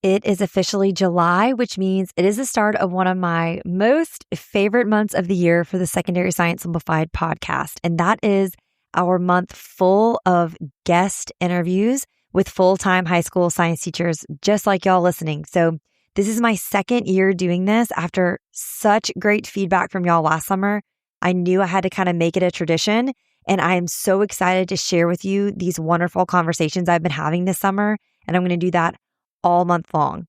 It is officially July, which means it is the start of one of my most favorite months of the year for the Secondary Science Simplified podcast. And that is our month full of guest interviews with full-time high school science teachers, just like y'all listening. So this is my second year doing this after such great feedback from y'all last summer. I knew I had to kind of make it a tradition. And I am so excited to share with you these wonderful conversations I've been having this summer. And I'm going to do that all month long.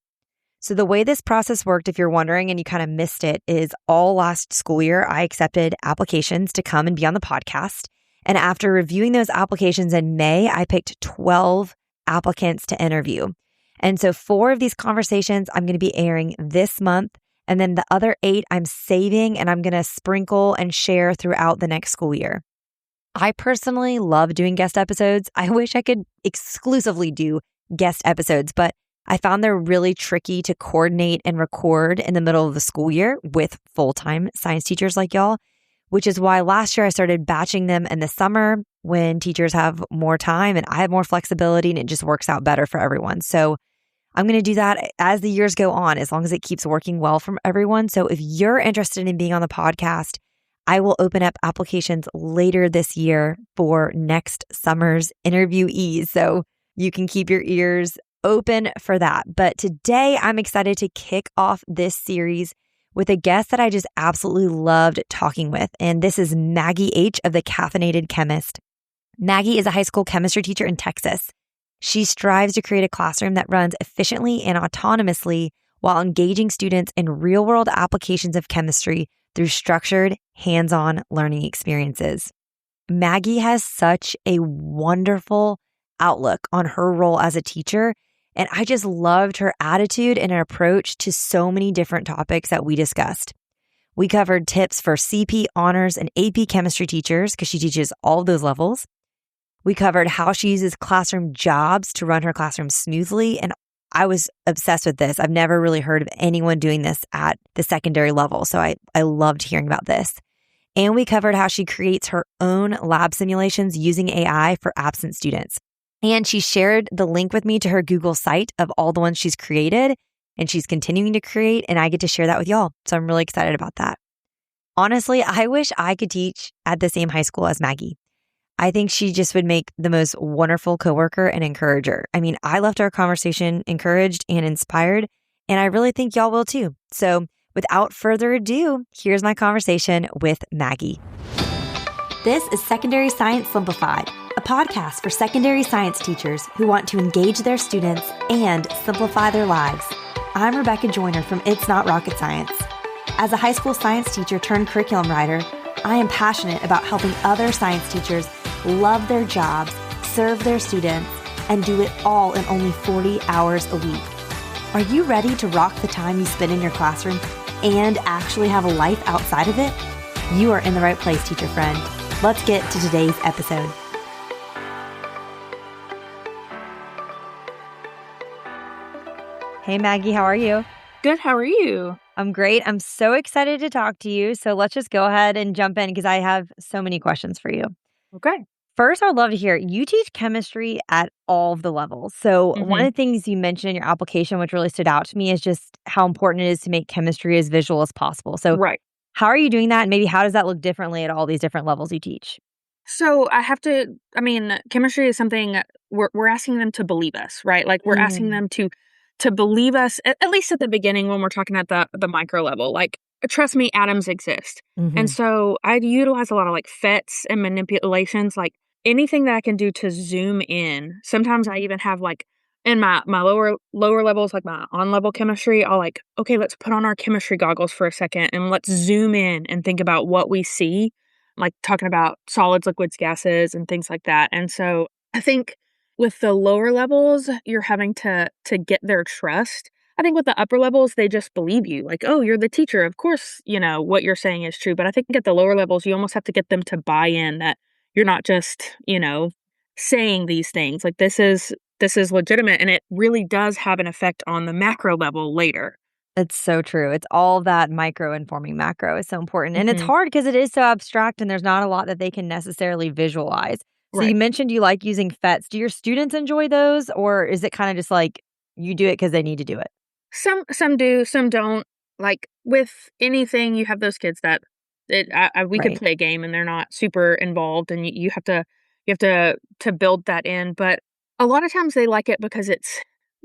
So the way this process worked, if you're wondering and you kind of missed it, is all last school year, I accepted applications to come and be on the podcast. And after reviewing those applications in May, I picked 12 applicants to interview. And so 4 of these conversations I'm going to be airing this month. And then the other 8 I'm saving and I'm going to sprinkle and share throughout the next school year. I personally love doing guest episodes. I wish I could exclusively do guest episodes, but I found they're really tricky to coordinate and record in the middle of the school year with full-time science teachers like y'all, which is why last year I started batching them in the summer when teachers have more time and I have more flexibility and it just works out better for everyone. So I'm going to do that as the years go on, as long as it keeps working well for everyone. So if you're interested in being on the podcast, I will open up applications later this year for next summer's interviewees. So you can keep your ears open for that. But today I'm excited to kick off this series with a guest that I just absolutely loved talking with. And this is Maggie H. of the Caffeinated Chemist. Maggie is a high school chemistry teacher in Texas. She strives to create a classroom that runs efficiently and autonomously while engaging students in real-world applications of chemistry through structured, hands-on learning experiences. Maggie has such a wonderful outlook on her role as a teacher, and I just loved her attitude and her approach to so many different topics that we discussed. We covered tips for CP, honors, and AP chemistry teachers because she teaches all of those levels. We covered how she uses classroom jobs to run her classroom smoothly, and I was obsessed with this. I've never really heard of anyone doing this at the secondary level, so I loved hearing about this. And we covered how she creates her own lab simulations using AI for absent students. And she shared the link with me to her Google site of all the ones she's created and she's continuing to create, and I get to share that with y'all. So I'm really excited about that. Honestly, I wish I could teach at the same high school as Maggie. I think she just would make the most wonderful coworker and encourager. I mean, I left our conversation encouraged and inspired, and I really think y'all will too. So without further ado, here's my conversation with Maggie. This is Secondary Science Simplified, a podcast for secondary science teachers who want to engage their students and simplify their lives. I'm Rebecca Joyner from It's Not Rocket Science. As a high school science teacher turned curriculum writer, I am passionate about helping other science teachers love their jobs, serve their students, and do it all in only 40 hours a week. Are you ready to rock the time you spend in your classroom and actually have a life outside of it? You are in the right place, teacher friend. Let's get to today's episode. Hey, Maggie, how are you? Good. How are you? I'm great. I'm so excited to talk to you. So let's just go ahead and jump in because I have so many questions for you. Okay. First, I'd love to hear, you teach chemistry at all of the levels. So one of the things you mentioned in your application, which really stood out to me, is just how important it is to make chemistry as visual as possible. So Right. how are you doing that? And maybe how does that look differently at all these different levels you teach? So chemistry is something we're asking them to believe us, right? Like we're asking them to believe us, at least at the beginning when we're talking at the micro level. Like, trust me, atoms exist. And so I utilize a lot of like FETs and manipulations, like anything that I can do to zoom in. Sometimes I even have like in my lower levels, like my on-level chemistry, I'll like, okay, let's put on our chemistry goggles for a second and let's zoom in and think about what we see, like talking about solids, liquids, gases, and things like that. And so I think with the lower levels, you're having to get their trust. I think with the upper levels, they just believe you. Like, oh, you're the teacher. Of course, what you're saying is true. But I think at the lower levels, you almost have to get them to buy in that you're not just, saying these things. Like this is legitimate, and it really does have an effect on the macro level later. It's so true. It's all that micro informing macro is so important. And it's hard because it is so abstract and there's not a lot that they can necessarily visualize. So you mentioned you like using FETs. Do your students enjoy those, or is it kind of just like you do it because they need to do it? Some do, some don't. Like, with anything, you have those kids that we could Right. play a game and they're not super involved, and you have to build that in, but a lot of times they like it because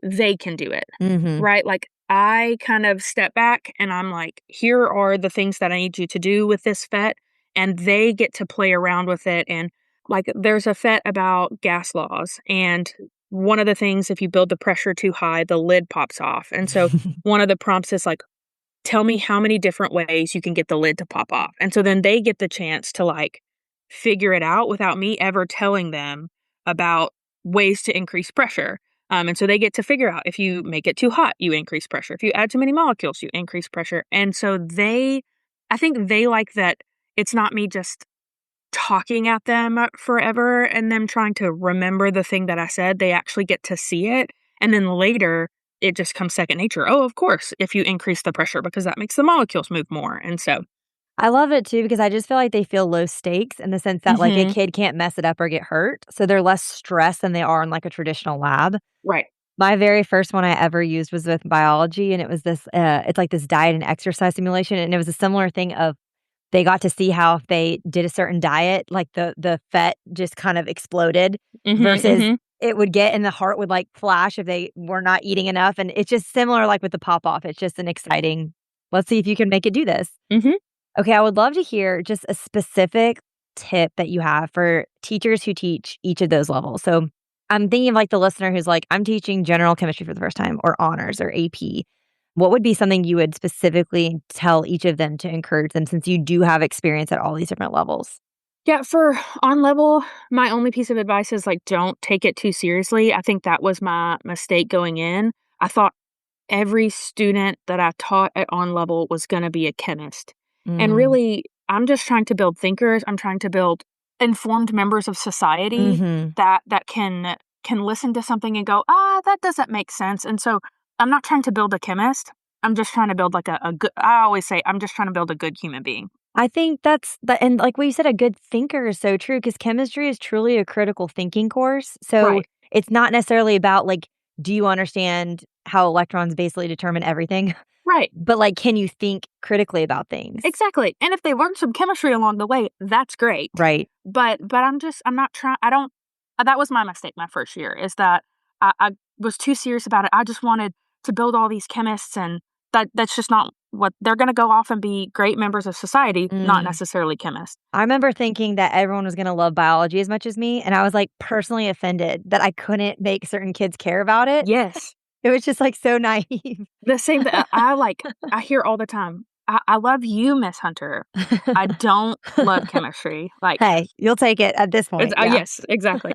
they can do it, Mhm. right? Like, I kind of step back and I'm like, "Here are the things that I need you to do with this FET," and they get to play around with it, and, like, there's a FET about gas laws, and one of the things, if you build the pressure too high, the lid pops off, and so one of the prompts is like, "Tell me how many different ways you can get the lid to pop off." And so then they get the chance to, like, figure it out without me ever telling them about ways to increase pressure. And so they get to figure out, if you make it too hot, you increase pressure. If you add too many molecules, you increase pressure. And so I think they like that it's not me just talking at them forever and them trying to remember the thing that I said. They actually get to see it. And then later, it just comes second nature. Oh, of course, if you increase the pressure, because that makes the molecules move more. And so, I love it too because I just feel like they feel low stakes in the sense that, like, a mhm, kid can't mess it up or get hurt, so they're less stressed than they are in, like, a traditional lab. right. My very first one I ever used was with biology, and it was it's like this diet and exercise simulation, and it was a similar thing of they got to see how if they did a certain diet, like, the FET just kind of exploded Mhm, versus mhm, it would get and the heart would, like, flash if they were not eating enough, and it's just similar, like, with the pop-off. It's just an exciting, "Let's see if you can make it do this." mhm. Okay, I would love to hear just a specific tip that you have for teachers who teach each of those levels. So I'm thinking of like the listener who's like, I'm teaching general chemistry for the first time or honors or AP. What would be something you would specifically tell each of them to encourage them since you do have experience at all these different levels? Yeah, for on level, my only piece of advice is, like, don't take it too seriously. I think that was my mistake going in. I thought every student that I taught at on level was gonna be a chemist. And Mm. really, I'm just trying to build thinkers. I'm trying to build informed members of society Mhm. that can listen to something and go, "Ah, that doesn't make sense." And so I'm not trying to build a chemist. I'm just trying to build like a good I always say, I'm just trying to build a good human being. I think that's the and like what you said, a good thinker is so true because chemistry is truly a critical thinking course. So Right. it's not necessarily about like, do you understand how electrons basically determine everything? Right. But like, can you think critically about things? Exactly, and if they learned some chemistry along the way, that's great. Right. But I'm not trying I don't that was my mistake my first year, is that I was too serious about it. I just wanted to build all these chemists, and that's just not what they're gonna go off and be great members of society, not Mm. necessarily chemists. I remember thinking that everyone was going to love biology as much as me. And I was like personally offended that I couldn't make certain kids care about it. Yes. It was just like so naive. The same I hear all the time, I love you, Miss Hunter. I don't love chemistry." Like, Hey, you'll take it at this it's point. Yeah. yes, exactly.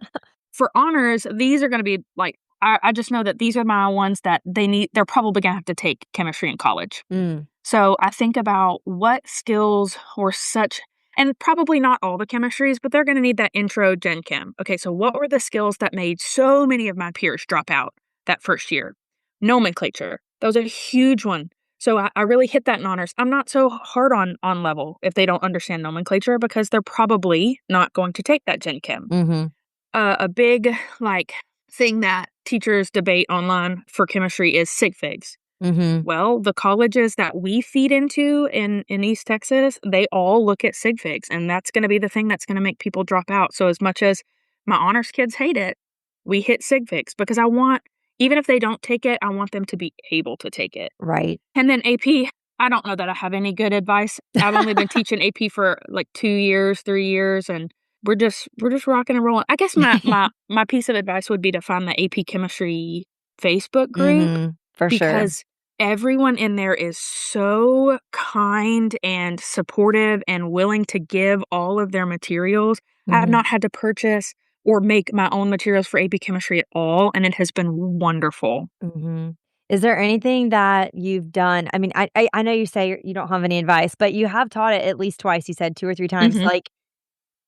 For honors, these are gonna be, like, I just know that these are my ones that they're probably gonna have to take chemistry in college. Mm. So, I think about what skills were such and probably not all the chemistries, but they're gonna need that intro gen chem. Okay, so what were the skills that made so many of my peers drop out that first year? Nomenclature. That was a huge one. So I really hit that in honors. I'm not so hard on level if they don't understand nomenclature because they're probably not going to take that gen chem. Mhm. A big, like, thing that teachers debate online for chemistry is sig figs. Mhm. Well, the colleges that we feed into in East Texas, they all look at sig figs, and that's gonna be the thing that's gonna make people drop out. So as much as my honors kids hate it, we hit sig figs because I want even if they don't take it, I want them to be able to take it. Right. And then AP, I don't know that I have any good advice. I've only been teaching AP for, like, 2 years, 3 years, and we're just rocking and rolling. I guess my piece of advice would be to find the AP Chemistry Facebook group Mhm. For sure. because everyone in there is so kind and supportive and willing to give all of their materials. I have Mhm. not had to purchase or make my own materials for AP Chemistry at all, and it has been wonderful. Mhm. Is there anything that you've done I mean, I know you say you don't have any advice, but you have taught it at least twice, you said 2 or 3 times, Mhm. like,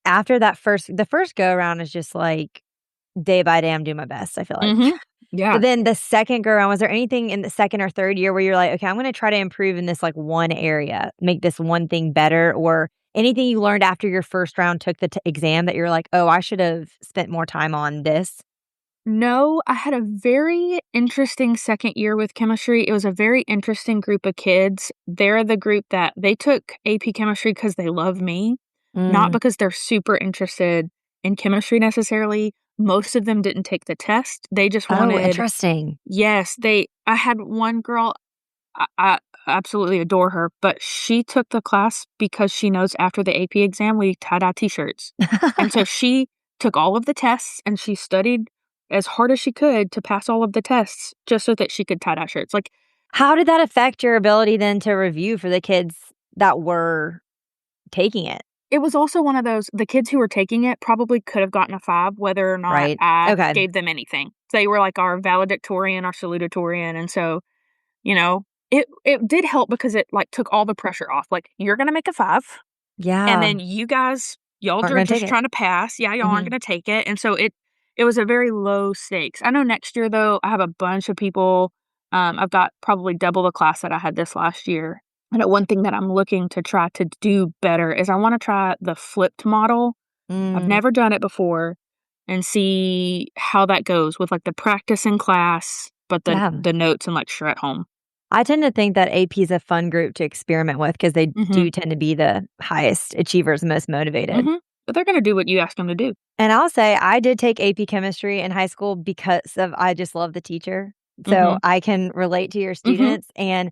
after that first the first go around is just, like, day by day, I'm doing my best, I feel like. Mhm. But Yeah. then the second go around, was there anything in the second or third year where you're like, "Okay, I'm gonna try to improve in this, like, one area, make this one thing better," or anything you learned after your first round took the exam that you're like, "Oh, I should have spent more time on this?" No, I had a very interesting second year with chemistry. It was a very interesting group of kids. They're the group that they took AP chemistry because they love me, not Mm. because they're super interested in chemistry necessarily. Most of them didn't take the test. They just Oh, wanted, interesting. yes, I had one girl, I absolutely adore her, but she took the class because she knows after the AP exam, we tie-dye t-shirts. And so she took all of the tests and she studied as hard as she could to pass all of the tests just so that she could tie-dye shirts. Like, How did that affect your ability then to review for the kids that were taking it, it was also one of those the kids who were taking it probably could have gotten a 5 whether or not right? I Okay. gave them anything. They were like our valedictorian, our salutatorian, and so, you know, it did help because it, like, took all the pressure off. Like, "You're gonna make a 5. And Yeah. then you guys, y'all Aren't are gonna take just it. trying to pass. Yeah, y'all aren't Mhm. gonna take it." And so it was a very low stakes. I know next year though, I have a bunch of people. I've got probably double the class that I had this last year. And one thing that I'm looking to try to do better is I want to try the flipped model. I've Mm. never done it before and see how that goes with like the practice in class, but Yeah. the notes and lecture at home. I tend to think that AP is a fun group to experiment with because they Mhm. do tend to be the highest achievers, most motivated. Mhm. But they're gonna do what you ask them to do. And I'll say I did take AP chemistry in high school because of I just love the teacher. So Mhm. I can relate to your Mhm. students, and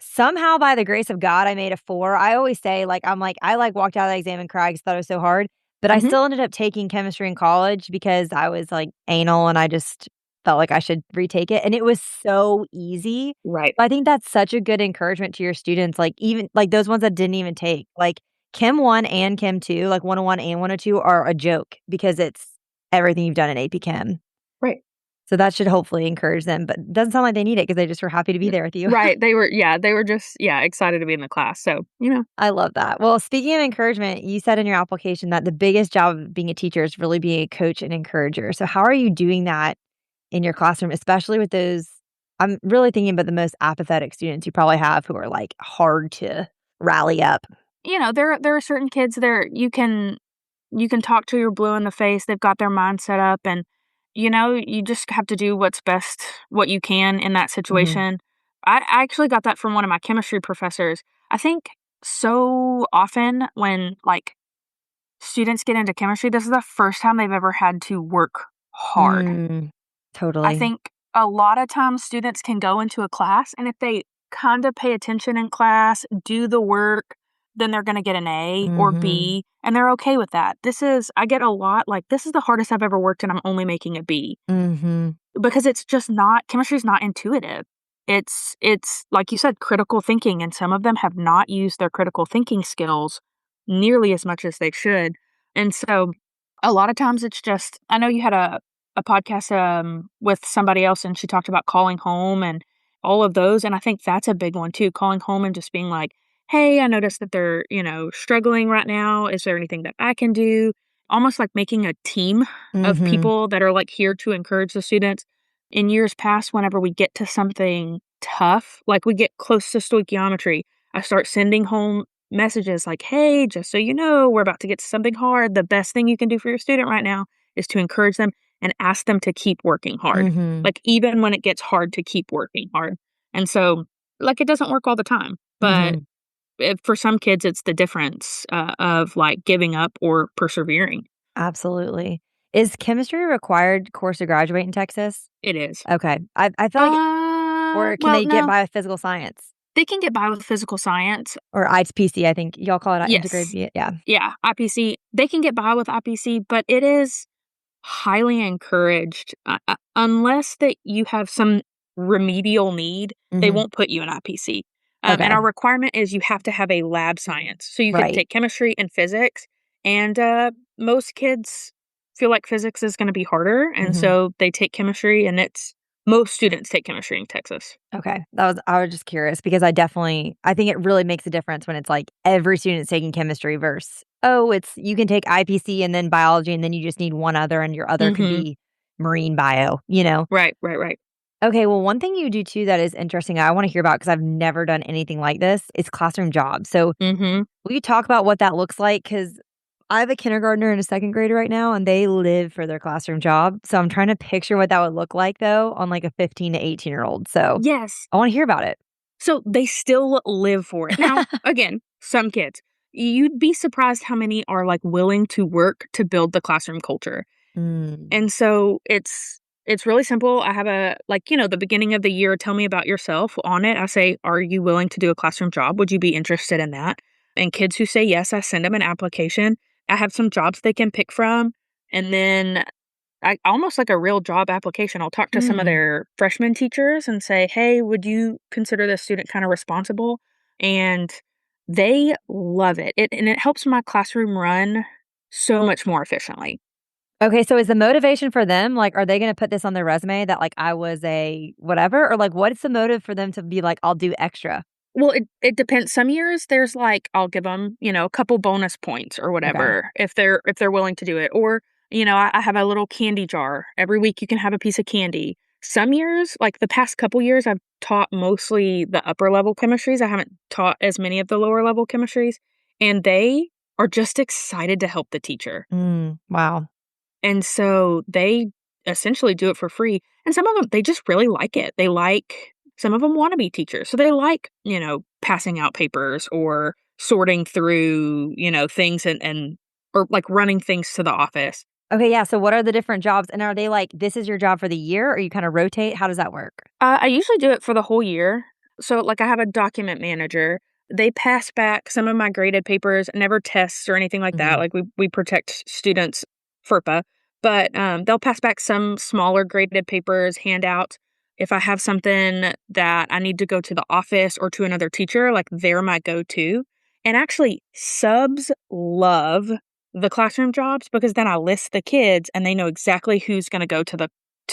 somehow by the grace of God, I made a 4. I always say, like, I'm like, I, like, walked out of the exam and cried 'cause I thought it was so hard, but I Mhm. still ended up taking chemistry in college because I was, like, anal and I just felt like I should retake it, and it was so easy. Right. But I think that's such a good encouragement to your students, like, even like, those ones that didn't even take, like, Chem 1 and Chem 2, like, 101 and 102 are a joke because it's everything you've done in AP Chem. Right. So that should hopefully encourage them, but it doesn't sound like they need it because they just were happy to be N there with you. right, they were just, yeah, excited to be in the class, so, I love that. Well, speaking of encouragement, you said in your application that the biggest job of being a teacher is really being a coach and encourager. So, how are you doing that in your classroom, especially with those? I'm really thinking about the most apathetic students you probably have who are like hard to rally up. there are certain kids there you can talk to, you're blue in the face, they've got their mind set up, and, you just have to do what's best, what you can in that Hmm. situation. I actually got that from one of my chemistry professors. I think so often when, like, students get into chemistry, this is the first time they've ever had to work hard. Mm, I totally. think a lot of times students can go into a class, and if they kind of pay attention in class, do the work, then they're going to get an A or Hmm. B, and they're okay with that. I get a lot like, this is the hardest I've ever worked, and I'm only making a B Hmm. because it's just not, chemistry is not intuitive. It's like you said, critical thinking, and some of them have not used their critical thinking skills nearly as much as they should. And so a lot of times it's just, I know you had a podcast with somebody else and she talked about calling home and all of those, and I think that's a big one too, calling home and just being like, "Hey, I noticed that they're, struggling right now. Is there anything that I can do?" Almost like making a team of Hmm. people that are like here to encourage the students. In years past, whenever we get to something tough, like we get close to stoichiometry, I start sending home messages like, "Hey, just so you know, we're about to get to something hard. The best thing you can do for your student right now is to encourage them and ask them to keep working hard. Hmm. Like, even when it gets hard, to keep working hard." And so, like, it doesn't work all the time, but Hmm. for some kids, it's the difference of like giving up or persevering. Absolutely. Is chemistry a required course to graduate in Texas? It is. Okay. I feel like, or can Well, they get no, by with physical science? they can get by with physical science. Or IPC, I think y'all call it integrated Yes. yeah. Yeah, IPC. They can get by with IPC, but it is highly encouraged, unless that you have some remedial need, they Mhm. won't put you in IPC. And Okay. our requirement is you have to have a lab science. So you could Right. take chemistry and physics, and most kids feel like physics is going to be harder, and Mhm. so they take chemistry, and it's most students take chemistry in Texas. Okay. I was just curious because I think it really makes a difference when it's like every student's taking chemistry versus, oh, it's you can take IPC and then biology and then you just need one other and your other could Mhm. be marine bio, you know? Right, right, right. Okay, well, one thing you do too that is interesting, I wanna hear about because 'cause I've never done anything like this, is classroom jobs. So, Mhm. will you talk about what that looks like? Because I have a kindergartner and a second grader right now, and they live for their classroom job. So I'm trying to picture what that would look like, though, on like a 15 to 18-year-old. So Yes. I want to hear about it. So they still live for it. Now, again, some kids, you'd be surprised how many are like willing to work to build the classroom culture. Mm. And so it's really simple. I have a like, the beginning of the year, tell me about yourself on it. I say, are you willing to do a classroom job? Would you be interested in that? And kids who say yes, I send them an application. I have some jobs they can pick from. And then I almost like a real job application. I'll talk to some of Mm. their freshman teachers and say, "Hey, would you consider this student kind of responsible?" And they love it. It helps my classroom run so much more efficiently. Okay, so is the motivation for them, like, are they gonna put this on their resume that, like, I was a whatever? Or, like, what's the motive for them to be like, "I'll do extra"? Well, it depends. Some years there's like I'll give them, a couple bonus points or Okay. whatever if they're willing to do it. Or, I have a little candy jar. Every week you can have a piece of candy. Some years, like the past couple years, I've taught mostly the upper level chemistries. I haven't taught as many of the lower level chemistries, and they are just excited to help the teacher. Wow. And so they essentially do it for free. And some of them, they just really like it. Some of them want to be teachers. So they like, passing out papers or sorting through, things or like running things to the office. Okay, yeah, so what are the different jobs, and are they like, "This is your job for the year," or you kinda rotate? How does that work? I usually do it for the whole year. So, like, I have a document manager. They pass back some of my graded papers, never tests or anything like that. Mhm. Like, we protect students' FERPA, but they'll pass back some smaller graded papers, handout. If I have something that I need to go to the office or to another teacher, like, they're my go to. And actually, subs love the classroom jobs because then I list the kids and they know exactly who's going to go to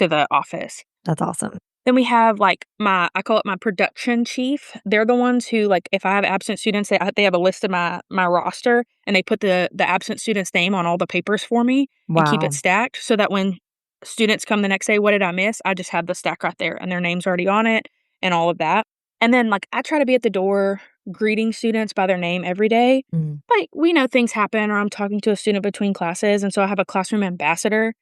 the office. That's awesome. Then we have, like, I call it my production chief. They're the ones who, like, if I have absent students, they have a list of my roster, and they put the absent student's name on all the papers for me and keep it Wow. stacked so that when students come the next day, "What did I miss?" I just have the stack right there, and their name's already on it and all of that. And then, like, I try to be at the door greeting students by their name every day. Mm. Like, we know things happen or I'm talking to a student between classes, and so I have a classroom ambassador.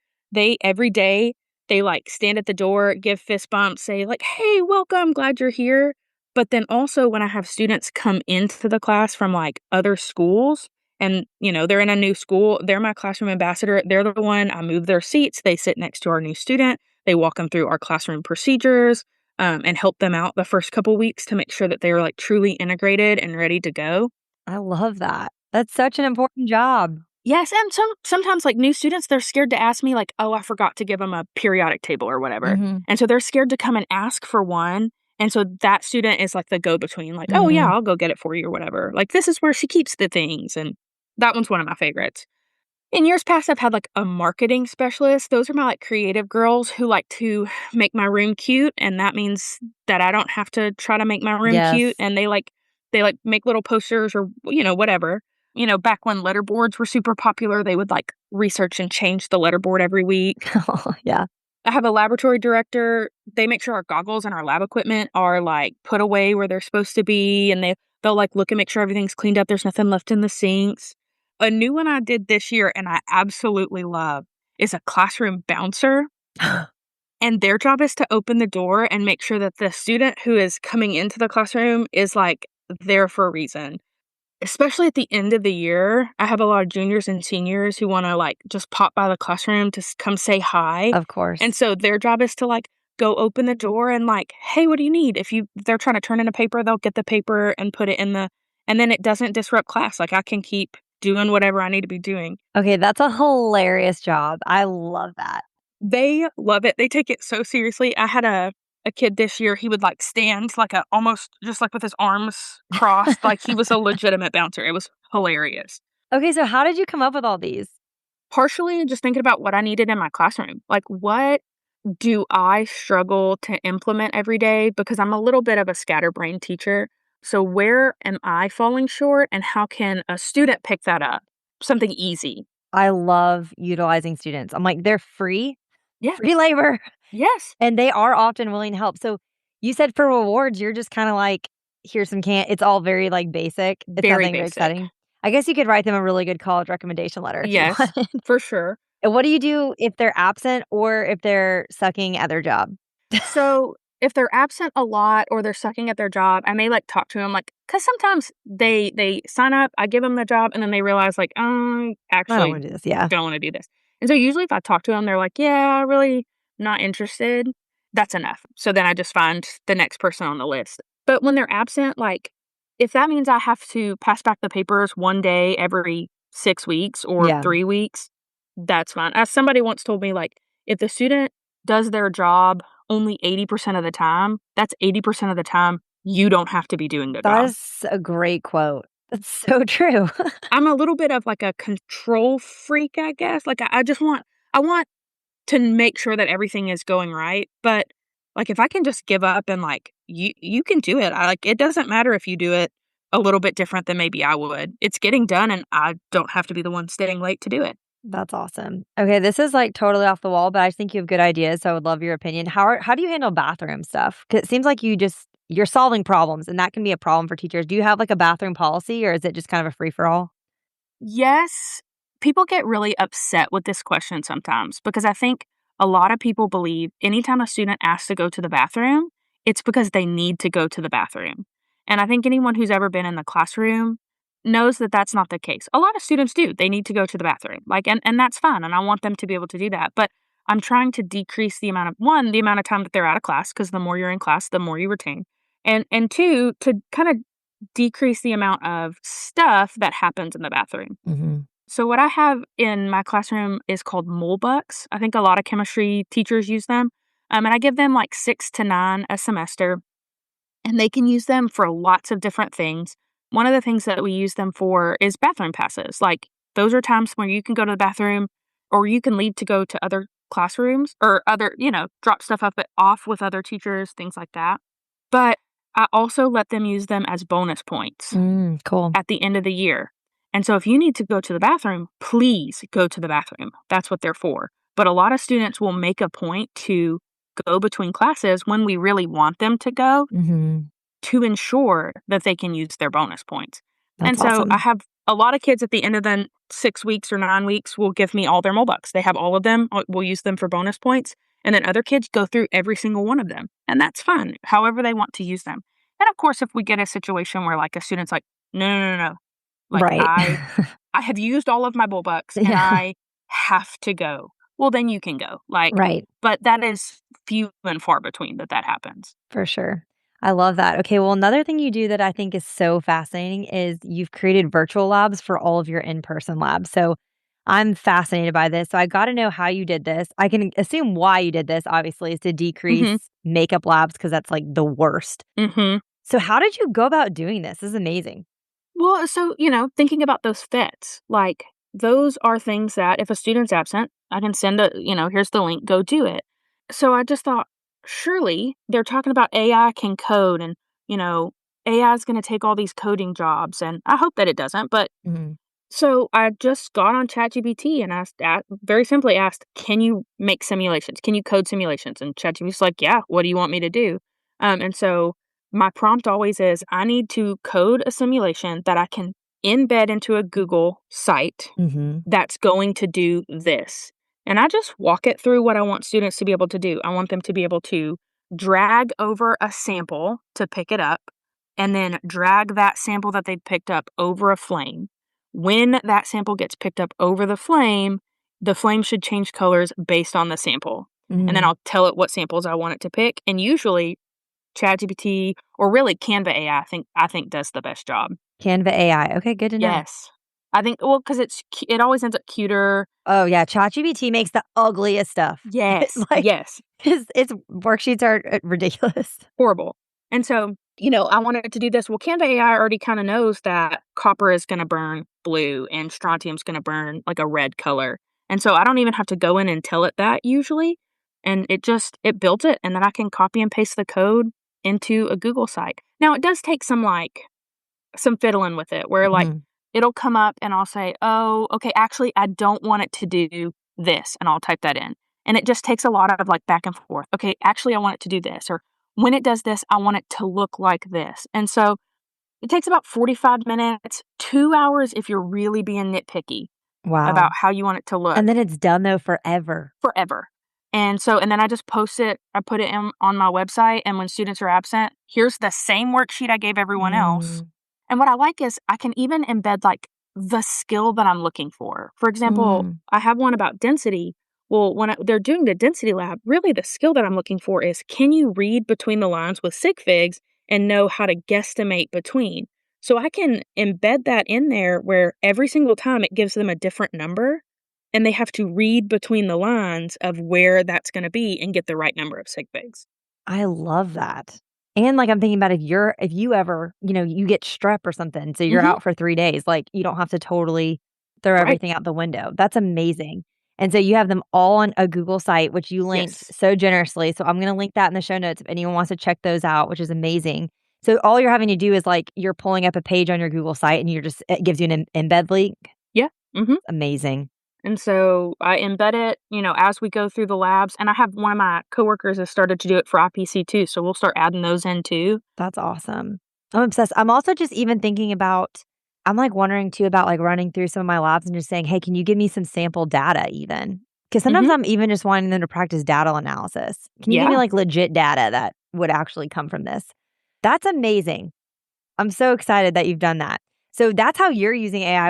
Every day they, like, stand at the door, give fist bumps, say, like, "Hey, welcome, glad you're here." But then also when I have students come into the class from, like, other schools and, they're in a new school, they're my classroom ambassador. They're the one I move their seats. They sit next to our new student. They walk them through our classroom procedures, and help them out the first couple weeks to make sure that they're, like, truly integrated and ready to go. I love that. That's such an important job. Yes, and sometimes, like, new students, they're scared to ask me, like, "Oh, I forgot to give them a periodic table," or whatever, Mhm. and so they're scared to come and ask for one, and so that student is, like, the go-between, like, "Oh, yeah, Mhm. I'll go get it for you," or whatever, like, "This is where she keeps the things," and that one's one of my favorites. In years past, I've had, like, a marketing specialist. Those are my, like, creative girls who like to make my room cute, and that means that I don't have to try to make my room cute, Yes. and they make little posters or, whatever. Back when letterboards were super popular, they would, like, research and change the letterboard every week. Yeah. I have a laboratory director. They make sure our goggles and our lab equipment are, like, put away where they're supposed to be, and they'll, like, look and make sure everything's cleaned up, there's nothing left in the sinks. A new one I did this year and I absolutely love is a classroom bouncer, and their job is to open the door and make sure that the student who is coming into the classroom is, like, there for a reason. Especially at the end of the year, I have a lot of juniors and seniors who wanna, like, just pop by the classroom to come say hi, Of and course. so their job is to, like, go open the door and, like, "Hey, what do you need?" If they're trying to turn in a paper, they'll get the paper and put it in and then it doesn't disrupt class, like, I can keep doing whatever I need to be doing. Okay, that's a hilarious job. I love that. They love it, they take it so seriously. I had a kid this year, he would, like, stand, like, a almost just, like, with his arms crossed, like he was a legitimate bouncer, it was hilarious. Okay, so how did you come up with all these? Partially just thinking about what I needed in my classroom. Like, what do I struggle to implement every day? Because I'm a little bit of a scatterbrained teacher. So, where am I falling short, and how can a student pick that up? Something easy. I love utilizing students. I'm like, they're free, Yeah. free labor, Yes. and they are often willing to help. So you said for rewards, you're just kinda like, "Here's some it's all very, like, basic. It's Very nothing very basic. exciting. I guess you could write them a really good college recommendation letter if you Yes, wanted. for sure. And what do you do if they're absent or if they're sucking at their job? So, if they're absent a lot or they're sucking at their job, I may, like, talk to them, like, because sometimes they sign up, I give them the job, and then they realize, like, I don't actually wanna do this, yeah. don't wanna do this." And so usually if I talk to them, they're like, "Yeah, really not interested." That's enough. So then I just find the next person on the list. But when they're absent, like, if that means I have to pass back the papers one day every 6 weeks or Yeah. 3 weeks, that's fine. As somebody once told me, like, if the student does their job only 80% of the time, that's 80% of the time you don't have to be doing the That job. is a great quote. That's so true. I'm a little bit of, like, a control freak, I guess. Like, I just want to make sure that everything is going right, but, like, if I can just give up and, like, you can do it. It doesn't matter if you do it a little bit different than maybe I would. It's getting done, and I don't have to be the one staying late to do it. That's awesome. Okay, this is, like, totally off the wall, but I think you have good ideas, so I would love your opinion. How do you handle bathroom stuff? 'Cause it seems like you're solving problems, and that can be a problem for teachers. Do you have, like, a bathroom policy, or is it just kind of a free-for-all? Yes, people get really upset with this question sometimes because I think a lot of people believe anytime a student asks to go to the bathroom, it's because they need to go to the bathroom. And I think anyone who's ever been in the classroom knows that that's not the case. A lot of students do. They need to go to the bathroom. And that's fine and I want them to be able to do that. But I'm trying to decrease the amount of the amount of time that they're out of class because the more you're in class, the more you retain. And two, to kind of decrease the amount of stuff that happens in the bathroom. Mhm. So what I have in my classroom is called mole bucks. I think a lot of chemistry teachers use them. And I give them like 6 to 9 a semester, and they can use them for lots of different things. One of the things that we use them for is bathroom passes. Like those are times where you can go to the bathroom or you can leave to go to other classrooms or other, drop stuff off with other teachers, things like that. But I also let them use them as bonus points Cool. at the end of the year. And so if you need to go to the bathroom, please go to the bathroom. That's what they're for. But a lot of students will make a point to go between classes when we really want them to go Mhm. to ensure that they can use their bonus points. And That's so I awesome. have a lot of kids at the end of the 6 weeks or 9 weeks will give me all their Mobucks. They have all of them. We'll use them for bonus points. And then other kids go through every single one of them. And that's fun, however they want to use them. And of course, if we get a situation where like a student's like, no, no, no, no. Like Right. I have used all of my Bullbucks and Yeah. I have to go. Well, then you can go. Right. But that is few and far between that happens. For sure. I love that. Okay, well, another thing you do that I think is so fascinating is you've created virtual labs for all of your in-person labs. So I'm fascinated by this. So I got to know how you did this. I can assume why you did this, obviously, is to decrease Mm-hmm. makeup labs because that's like the worst. Mm-hmm. So how did you go about doing this? This is amazing. Well, so, thinking about those fits, like those are things that if a student's absent, I can send here's the link, go do it. So I just thought, surely they're talking about AI can code and, you know, AI is going to take all these coding jobs. And I hope that it doesn't. But Mhm. so I just got on ChatGPT and very simply asked, can you make simulations? Can you code simulations? And ChatGPT's like, yeah, what do you want me to do? And so my prompt always is, I need to code a simulation that I can embed into a Google site Mhm. that's going to do this. And I just walk it through what I want students to be able to do. I want them to be able to drag over a sample to pick it up and then drag that sample that they picked up over a flame. When that sample gets picked up over the flame should change colors based on the sample. And then Mhm. I'll tell it what samples I want it to pick. And usually ChatGPT or really Canva AI, I think does the best job. Canva AI. Okay, good to know. Yes. I think because it always ends up cuter. Oh yeah, ChatGPT makes the ugliest stuff. Yes, Like yes, his worksheets are ridiculous. horrible. And so, I wanted to do this. Well, Canva AI already kind of knows that copper is going to burn blue and strontium's going to burn like a red color. And so I don't even have to go in and tell it that usually. And it built it and then I can copy and paste the code into a Google site. Now, it does take some fiddling with it where Mhm. it'll come up and I'll say, "Oh, okay, actually I don't want it to do this." And I'll type that in. And it just takes a lot of back and forth. Okay, actually I want it to do this or when it does this, I want it to look like this. And so It takes about 45 minutes, 2 hours if you're really being nitpicky Wow. about how you want it to look. And then it's done though forever. Forever. And then I just post it, I put it in on my website, and when students are absent, here's the same worksheet I gave everyone else. Mm, And what I like is I can even embed, like, the skill that I'm looking for. For example, mm. I have one about density. Well, they're doing the density lab, really the skill that I'm looking for is, can you read between the lines with sig figs and know how to guesstimate between? So I can embed that in there where every single time it gives them a different number, and they have to read between the lines of where that's gonna be and get the right number of sig figs. I love that. And, like, I'm thinking about if you ever, you get strep or something, so you're Mhm. out for 3 days, like, you don't have to totally throw Right. everything out the window. That's amazing. And so you have them all on a Google site, which you linked Yes. so generously, so I'm gonna link that in the show notes if anyone wants to check those out, which is amazing. So all you're having to do is, like, you're pulling up a page on your Google site and it gives you an embed link. Yeah. Mhm. Amazing. And so I embed it, as we go through the labs. And I have one of my coworkers has started to do it for IPC too. So we'll start adding those in too. That's awesome. I'm obsessed. I'm also just even thinking about I'm, like, wondering too about, like, running through some of my labs and just saying, "Hey, can you give me some sample data even?" Because sometimes Hmm. I'm even just wanting them to practice data analysis. Can you give me, Yeah. like, legit data that would actually come from this? That's amazing. I'm so excited that you've done that. So that's how you're using AI.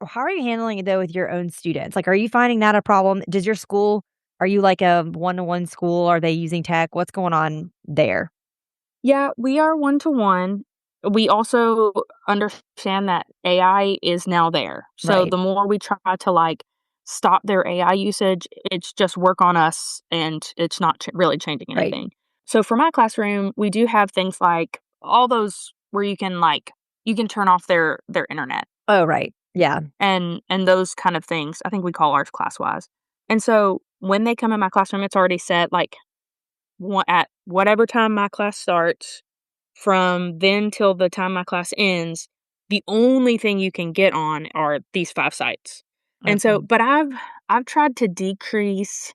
How are you handling it though with your own students? Like, are you finding that a problem? Does your school Are you like a one-to-one school? Are they using tech? What's going on there? Yeah. We are one to one. We also understand that AI is now there. So Right. the more we try to, like, stop their AI usage, it's just work on us and it's not really changing Right. anything. So for my classroom, we do have things like all those where you can turn off their internet Oh, right. Yeah. and those kind of things. I think we call ours classwise. And so when they come in my classroom, it's already set, like, at whatever time my class starts, from then till the time my class ends, the only thing you can get on are these 5 sites. And so, Okay. but I've tried to decrease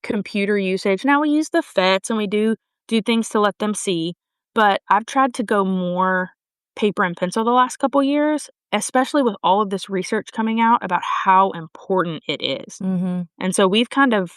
computer usage. Now we use the FETs and we do things to let them see, but I've tried to go more paper and pencil the last couple years, especially with all of this research coming out about how important it is. Mhm. And so we've kind of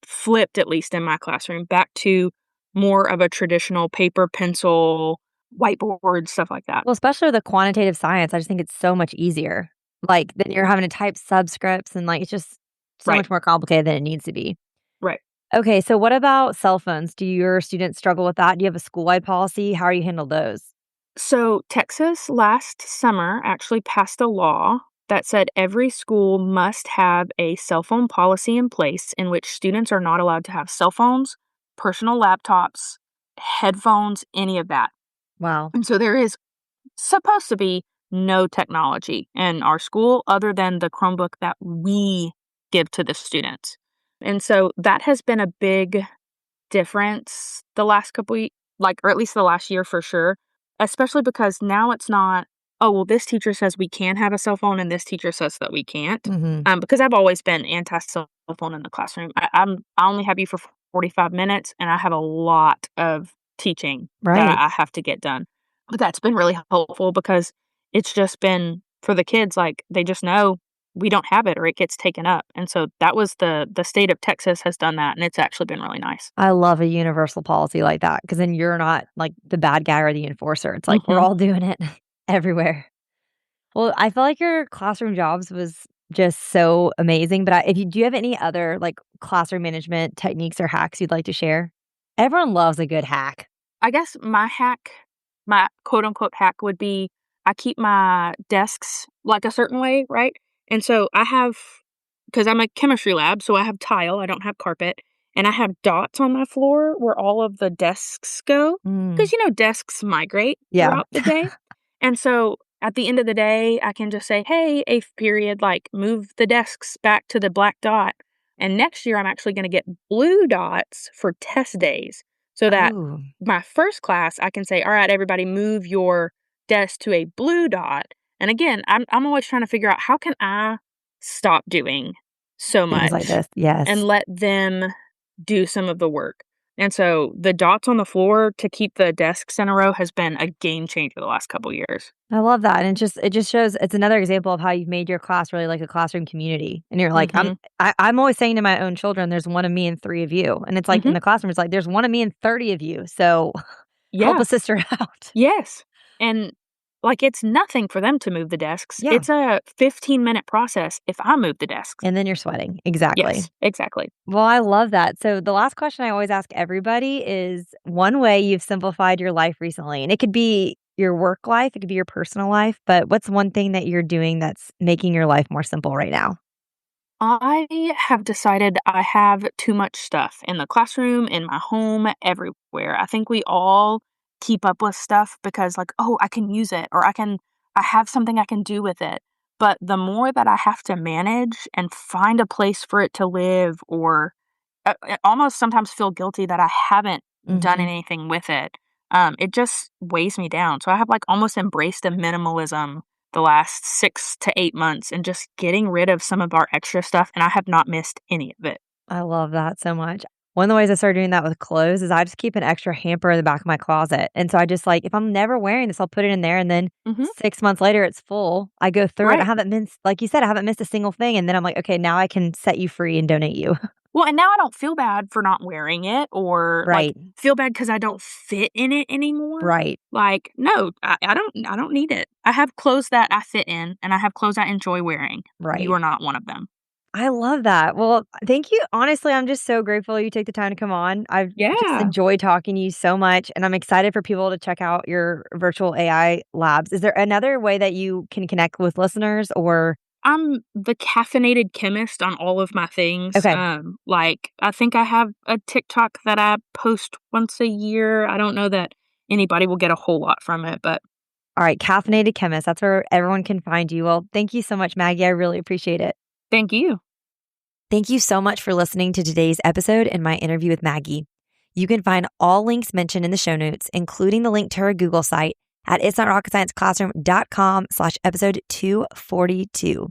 flipped, at least in my classroom, back to more of a traditional paper, pencil, whiteboard, stuff like that. Well, especially with the quantitative science, I just think it's so much easier. Like, then you're having to type subscripts and, like, it's just so Right, much more complicated than it needs to be. right. Okay, so what about cell phones? Do your students struggle with that? Do you have a school-wide policy? How are you handle those? So, Texas last summer actually passed a law that said every school must have a cell phone policy in place in which students are not allowed to have cell phones, personal laptops, headphones, any of that. Wow. And so there is supposed to be no technology in our school other than the Chromebook that we give to the students. And so that has been a big difference the last couple or at least the last year for sure, especially because now it's not, oh, well, this teacher says we can have a cell phone and this teacher says that we can't. Mhm. Because I've always been anti cell phone in the classroom. I only have you for 45 minutes and I have a lot of teaching that Right. I have to get done. But that's been really helpful because it's just been for the kids, like, they just know we don't have it or it gets taken up. And so that was the state of Texas has done that, and it's actually been really nice. I love a universal policy like that because then you're not, like, the bad guy or the enforcer. It's like we're Mhm. all doing it everywhere. Well, I feel like your classroom jobs was just so amazing, but if you do you have any other, like, classroom management techniques or hacks you'd like to share? Everyone loves a good hack. I guess my quote unquote hack would be I keep my desks like a certain way, right? And so I have, because I'm a chemistry lab, so I have tile, I don't have carpet, and I have dots on my floor where all of the desks go. Mm. Because, desks migrate Yeah. throughout the day. And so at the end of the day, I can just say, hey, eighth period, like, move the desks back to the black dot. And next year, I'm actually going to get blue dots for test days so that Oh, my first class, I can say, all right, everybody, move your desk to a blue dot. And again, I'm always trying to figure out how can I stop doing so things like much this. Yes. and let them do some of the work. And so the dots on the floor to keep the desks in a row has been a game changer the last couple years. I love that, and it just shows it's another example of how you've made your class really like a classroom community, and you're like, Mhm. I'm always saying to my own children, "There's one of me and 3 of you," and it's like in Mhm. the classroom, it's like, "There's one of me and 30 of you, so help Yeah. a sister out." Yes. And, like, it's nothing for them to move the desks. Yeah, It's a 15-minute process if I move the desks. and then you're sweating. Exactly. Yes, exactly. Well, I love that. So the last question I always ask everybody is one way you've simplified your life recently, and it could be your work life, it could be your personal life, but what's one thing that you're doing that's making your life more simple right now? I have decided I have too much stuff in the classroom, in my home, everywhere. I think we all keep up with stuff because, like, oh, I can use it or I have something I can do with it. But the more that I have to manage and find a place for it to live, or almost sometimes feel guilty that I haven't done Mhm. anything with it, it just weighs me down. So I have like almost embraced a minimalism the last 6 to 8 months and just getting rid of some of our extra stuff. And I have not missed any of it. I love that so much. One of the ways I started doing that with clothes is I just keep an extra hamper in the back of my closet. And so I just like, if I'm never wearing this, I'll put it in there. And then Hmm. 6 months later, it's full. I go through it. I Right. haven't missed, like you said, I haven't missed a single thing. And then I'm like, okay, now I can set you free and donate you. Well, and now I don't feel bad for not wearing it or like Right. feel bad because I don't fit in it anymore. Right. Like, no, I don't need it. I have clothes that I fit in and I have clothes I enjoy wearing. You Right. are not one of them. I love that. Well, thank you. Honestly, I'm just so grateful you take the time to come on. I've just Yeah. enjoyed talking to you so much, and I'm excited for people to check out your virtual AI labs. Is there another way that you can connect with listeners or I'm the caffeinated chemist on all of my things. okay. Like I think I have a TikTok that I post once a year. I don't know that anybody will get a whole lot from it, but All right, Caffeinated Chemist. That's where everyone can find you. Well, thank you so much, Maggie. I really appreciate it. thank you. Thank you so much for listening to today's episode and my interview with Maggie. You can find all links mentioned in the show notes, including the link to her Google site at itsnotrocketscienceclassroom.com/episode 242.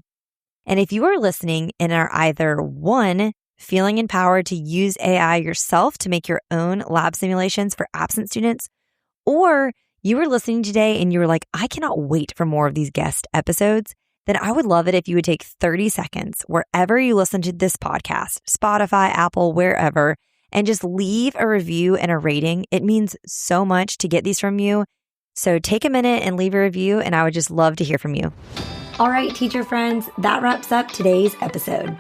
And if you are listening and are either one, feeling empowered to use AI yourself to make your own lab simulations for absent students, or you were listening today and you were like, I cannot wait for more of these guest episodes, then I would love it if you would take 30 seconds wherever you listen to this podcast, Spotify, Apple, wherever, and just leave a review and a rating. It means so much to get these from you. So take a minute and leave a review, and I would just love to hear from you. All right, teacher friends, that wraps up today's episode.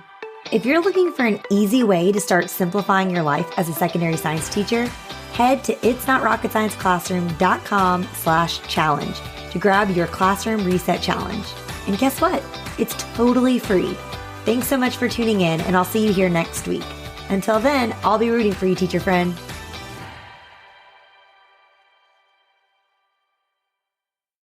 If you're looking for an easy way to start simplifying your life as a secondary science teacher, head to itsnotrocketscienceclassroom.com/challenge to grab your classroom reset challenge. And guess what? It's totally free. Thanks so much for tuning in, and I'll see you here next week. Until then, I'll be rooting for you, teacher friend.